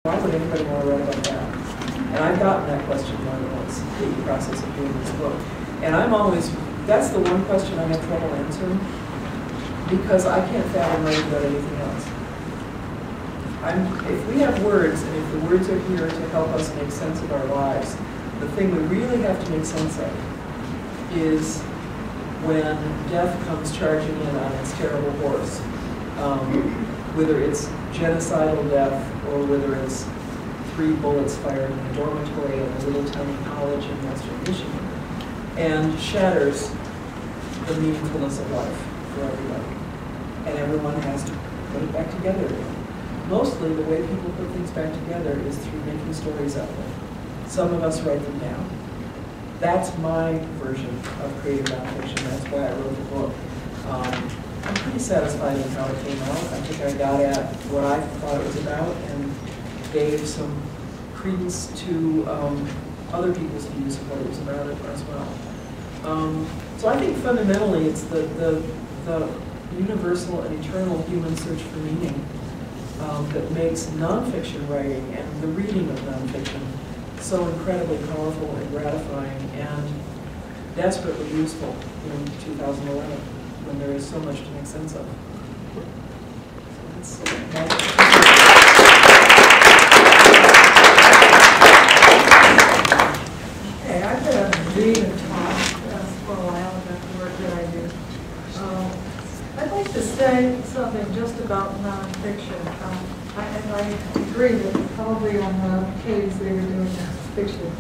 why would anybody want to write about that? And I've gotten that question more than once through the process of doing this book. And I'm always, that's the one question I have trouble answering, because I can't fathom writing about anything else. If we have words, and if the words are here to help us make sense of our lives, the thing we really have to make sense of is when death comes charging in on its terrible horse, whether it's genocidal death or whether it's 3 bullets fired in a dormitory at a little tiny college in Western Michigan, and shatters the meaningfulness of life for everybody. And everyone has to put it back together again. Mostly the way people put things back together is through making stories out of them. Some of us write them down. That's my version of creative nonfiction. That's why I wrote the book. I'm pretty satisfied with how it came out. I think I got at what I thought it was about and gave some credence to other people's views of what it was about as well. So I think fundamentally it's the universal and eternal human search for meaning that makes nonfiction writing and the reading of nonfiction so incredibly powerful and gratifying and desperately useful in 2011 when there is so much to make sense of. So hey, I've been reading and talk for a while about the work that I do. I'd like to say something just about nonfiction. And I agree that probably on the case they were doing nonfiction.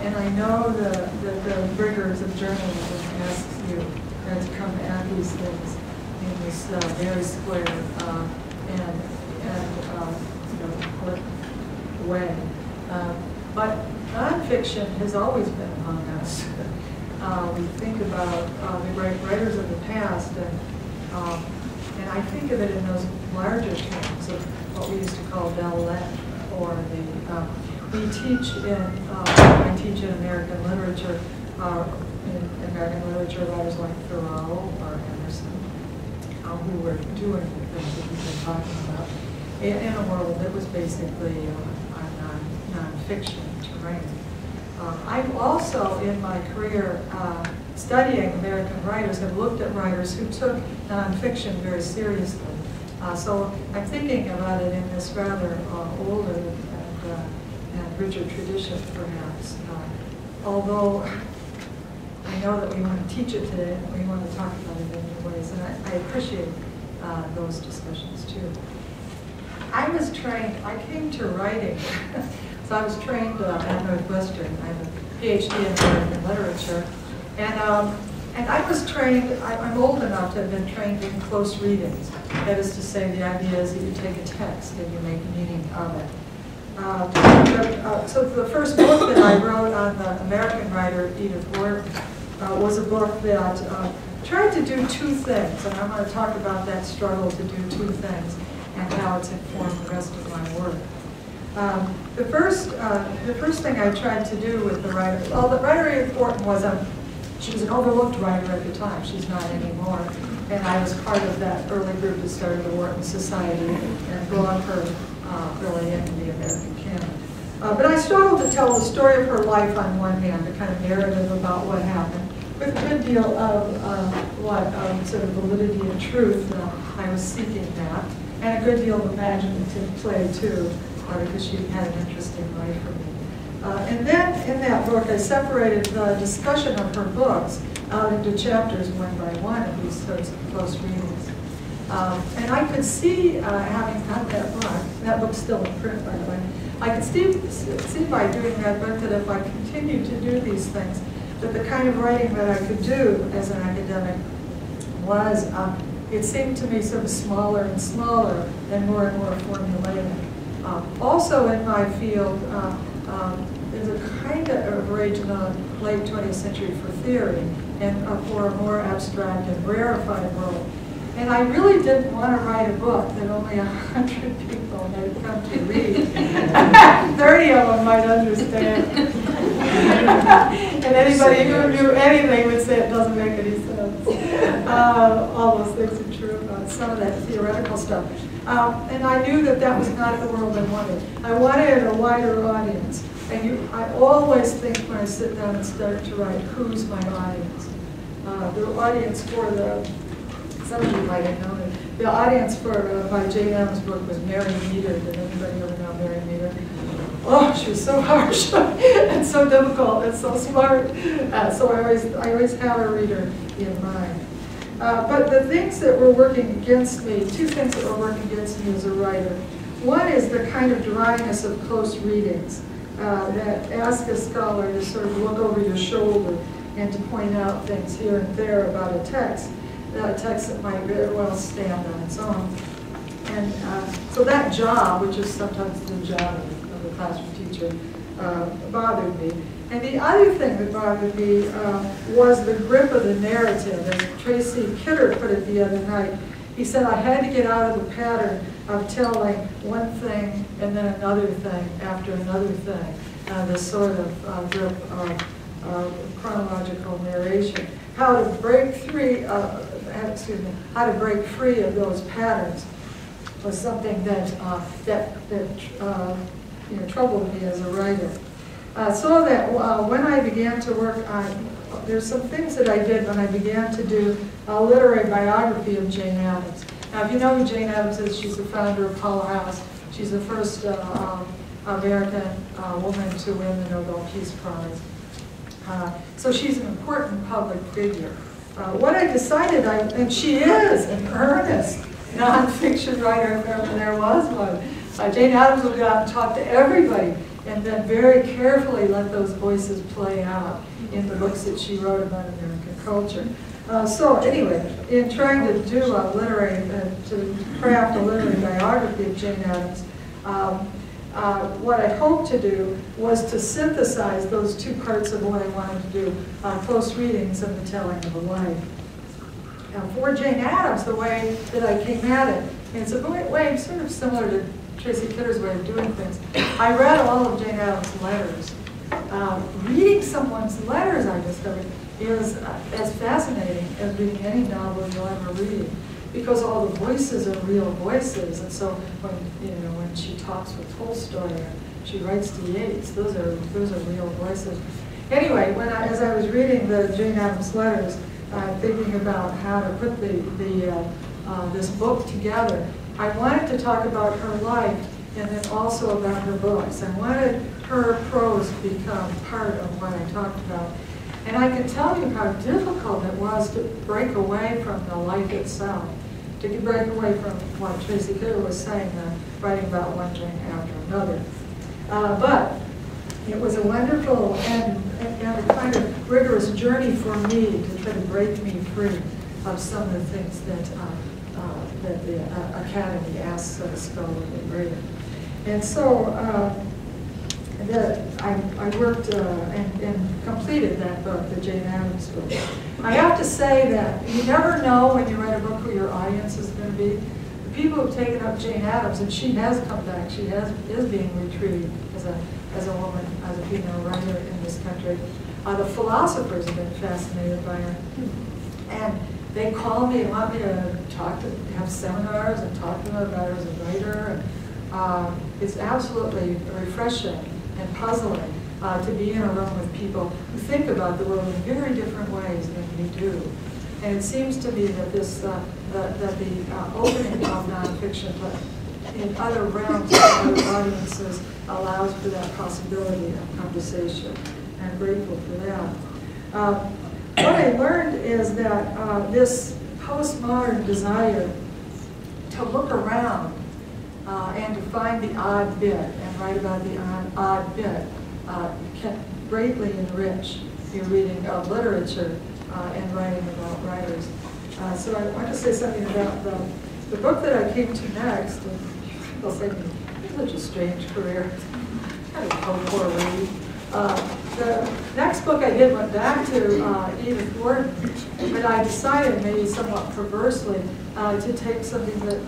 And I know that the rigors of journalism asks you to come at these things in this very square and important way. But nonfiction has always been among us. We think about the great writers of the past, and I think of it in those larger terms of what we used to call belles lettres, or I teach in American literature, writers like Thoreau or Emerson, who were doing the things that we've been talking about in a world that was basically non-fiction terrain. I've also, in my career, studying American writers, have looked at writers who took nonfiction very seriously. So I'm thinking about it in this rather older and richer tradition, perhaps. Although I know that we want to teach it today, and we want to talk about it in new ways, and I appreciate those discussions too. I was trained, I came to writing, so I was trained at Northwestern. I have a PhD in American literature, and I was trained, I'm old enough to have been trained in close readings. That is to say, the idea is that you take a text and you make meaning of it. So the first book that I wrote on the American writer Edith Wharton was a book that tried to do 2 things, and I'm going to talk about that struggle to do 2 things and how it's informed the rest of my work. The first thing I tried to do with the writer, well, the writer Edith Wharton she was an overlooked writer at the time. She's not anymore. And I was part of that early group that started the Wharton Society and brought her really into the American canon. But I struggled to tell the story of her life on one hand, a kind of narrative about what happened, with a good deal of sort of validity and truth. I was seeking that, and a good deal of imaginative play too, because she had an interesting life for me. And then in that book, I separated the discussion of her books out into chapters one by one of these sorts of close readings. And I could see, having done that book's still in print, by the way, I could see by doing that book that if I continued to do these things, that the kind of writing that I could do as an academic was, it seemed to me sort of smaller and smaller and more formulaic. Also in my field, there's a kind of rage in the late 20th century for theory and for a more abstract and rarefied world. And I really didn't want to write a book that only 100 people had come to read. 30 of them might understand. And anybody who knew anything would say it doesn't make any sense. All those things are true about some of that theoretical stuff. And I knew that that was not the world I wanted. I wanted a wider audience. And I always think when I sit down and start to write, who's my audience? The audience for some of you might have known it, the audience for my Jane Addams book was Mary Meter. Did anybody ever know Mary Meter? Oh, she was so harsh and so difficult and so smart. So I always have a reader in mind. But the things that were working against me, two things that were working against me as a writer. One is the kind of dryness of close readings that ask a scholar to sort of look over your shoulder and to point out things here and there about a text that might very well stand on its own. And so that job, which is sometimes the job of a classroom teacher, bothered me. And the other thing that bothered me was the grip of the narrative. As Tracy Kidder put it the other night, he said, I had to get out of the pattern of telling one thing and then another thing after another thing, this sort of grip of chronological narration. How to break free, how to break free of those patterns was something that troubled me as a writer. So that when I began to work on, there's some things that I did when I began to do a literary biography of Jane Addams. Now, if you know who Jane Addams is, she's the founder of Hull House. She's the first American woman to win the Nobel Peace Prize. So she's an important public figure. What I decided, and she is an earnest nonfiction writer if ever there was one. Jane Addams would go out and talk to everybody and then very carefully let those voices play out in the books that she wrote about American culture. So anyway, in trying to do to craft a literary biography of Jane Addams, what I hoped to do was to synthesize those two parts of what I wanted to do, close readings and the telling of a life. Now, for Jane Addams, the way that I came at it, and it's a way sort of similar to Tracy Kidder's way of doing things. I read all of Jane Addams' letters. Reading someone's letters, I discovered, is as fascinating as reading any novel you'll ever read, because all the voices are real voices. And so when she talks with Tolstoy or she writes to Yeats, those are real voices. Anyway, as I was reading the Jane Addams letters, thinking about how to put this book together, I wanted to talk about her life and then also about her books. I wanted her prose to become part of what I talked about. And I can tell you how difficult it was to break away from the life itself, to break away from what Tracy Kidder was saying, writing about one Jane after another. But it was a wonderful and a kind of rigorous journey for me to try to break me free of some of the things that the Academy asks of a scholarly writer. And so I worked and completed that book, the Jane Addams book. I have to say that you never know when you write a book who your audience is going to be. The people who've taken up Jane Addams, and she has come back, she is being retrieved as a woman, as a female writer in this country. The philosophers have been fascinated by her. And they call me and want me to have seminars and talk to them about her as a writer. And, it's absolutely refreshing and puzzling to be in a room with people who think about the world in very different ways than we do. And it seems to me that the opening of nonfiction in other realms of other audiences allows for that possibility of conversation. And I'm grateful for that. What I learned is that this postmodern desire to look around and to find the odd bit and write about the odd bit can greatly enrich your reading of literature and writing about writers. So I want to say something about the book that I came to next. And people say to me, "It's such a strange career." Kind of poor read. The next book I did went back to Edith Wharton, but I decided, maybe somewhat perversely, to take something that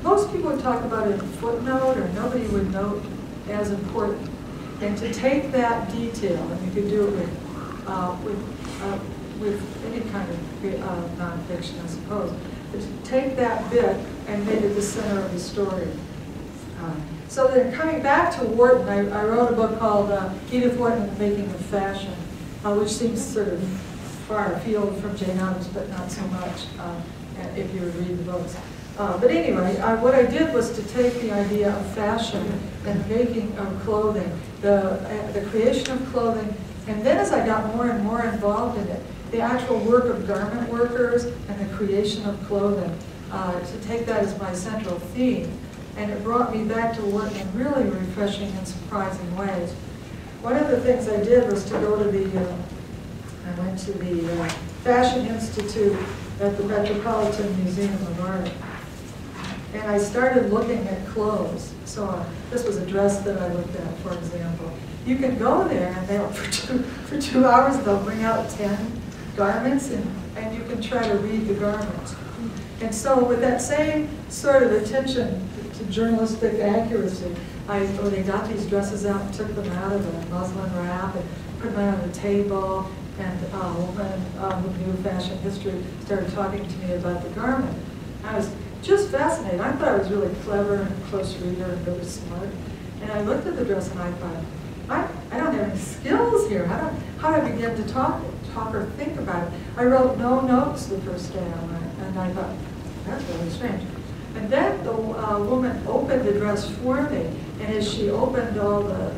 most people would talk about in a footnote, or nobody would note as important, and to take that detail, and you could do it with any kind of nonfiction, I suppose, take that bit and made it the center of the story. So then coming back to Wharton, I wrote a book called Edith Wharton and the Making of Fashion, which seems sort of far afield from Jane Addams, but not so much if you would read the books. But anyway, what I did was to take the idea of fashion and making of clothing, the creation of clothing, and then as I got more and more involved in it, the actual work of garment workers and the creation of clothing, to take that as my central theme. And it brought me back to work in really refreshing and surprising ways. One of the things I did was to go to I went to the Fashion Institute at the Metropolitan Museum of Art. And I started looking at clothes. So this was a dress that I looked at, for example. You can go there and they'll, for 2 hours, they'll bring out 10 garments and you can try to read the garments. And so with that same sort of attention to journalistic accuracy, when they got these dresses out and took them out of the muslin wrap and put them out on the table, and a woman who knew fashion history started talking to me about the garment. I was just fascinated. I thought I was really clever and a close reader and really smart. And I looked at the dress and I thought, I don't have any skills here. How do I begin to talk or think about it? I wrote no notes the first day I went, and I thought, that's really strange. And then the woman opened the dress for me, and as she opened all the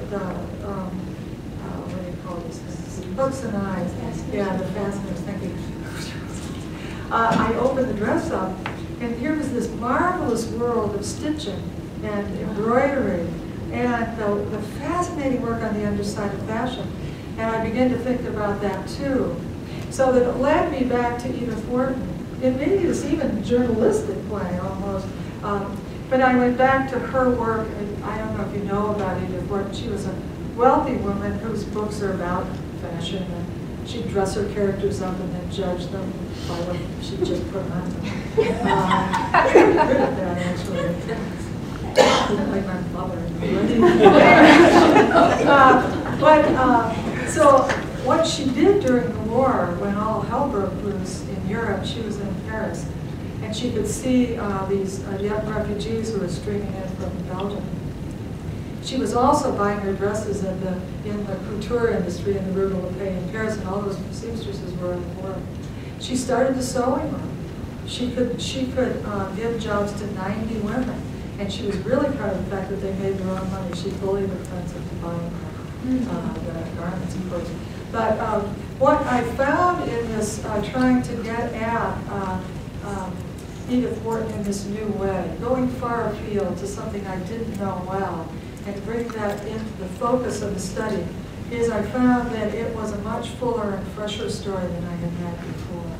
what do you call these things? Hooks and eyes. Yeah, the fasteners, thank you. I opened the dress up, and here was this marvelous world of stitching and embroidery, and the fascinating work on the underside of fashion. And I began to think about that too. So that it led me back to Edith Wharton in maybe this even journalistic way almost. But I went back to her work, and I don't know if you know about Edith Wharton. She was a wealthy woman whose books are about fashion, and she'd dress her characters up and then judge them by what she'd just put on them. Pretty good at that, actually. Like my mother. So what she did during the war, when all hell broke loose in Europe, she was in Paris, and she could see these young refugees who were streaming in from Belgium. She was also buying her dresses in the couture industry in the Rue de la Paix in Paris, and all those seamstresses were in the war. She started the sewing room. She could give jobs to 90 women, and she was really proud of the fact that they made their own money. She bullied her friends into buying the garments, of course. But what I found in this trying to get at Edith Wharton in this new way, going far afield to something I didn't know well, and bring that into the focus of the study, is I found that it was a much fuller and fresher story than I had had before.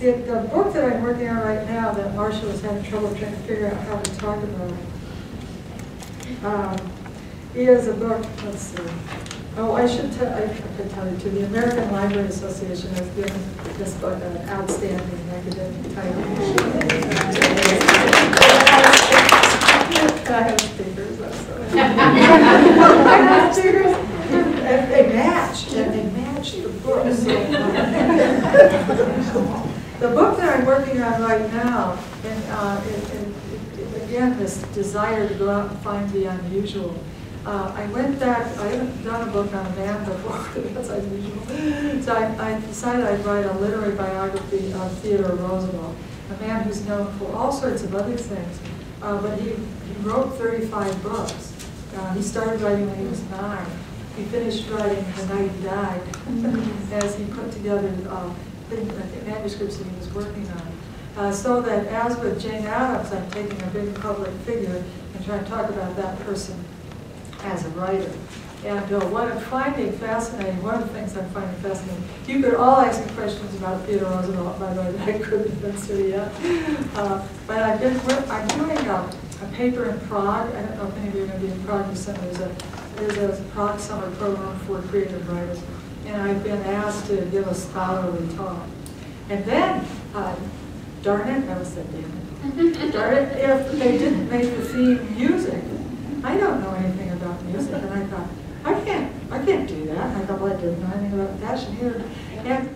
The book that I'm working on right now, that Marcia was having trouble trying to figure out how to talk about, is a book, let's see. Oh, I could tell you too. The American Library Association has given this book an outstanding academic title. I have stickers, I'm sorry. I have stickers. And they match the book. The book that I'm working on right now, and again, this desire to go out and find the unusual. I went back, I haven't done a book on a man before, that's unusual. So I decided I'd write a literary biography of Theodore Roosevelt, a man who's known for all sorts of other things. But he wrote 35 books. He started writing when he was 9. He finished writing the night he died, as he put together manuscripts that he was working on. So that, as with Jane Addams, I'm taking a big public figure and trying to talk about that person as a writer. And what I'm finding fascinating, one of the things I'm finding fascinating, you could all ask me questions about Theodore Roosevelt, by the way, that I couldn't answer yet. But I'm doing a paper in Prague. I don't know if any of you are going to be in Prague this summer. There's a Prague summer program for creative writers. And I've been asked to give a scholarly talk. And then, darn it, I was said damn it. Darn it, if they didn't make the theme music. I don't know anything about music, and I thought, I can't do that. And I thought, well, I didn't know anything about fashion either. And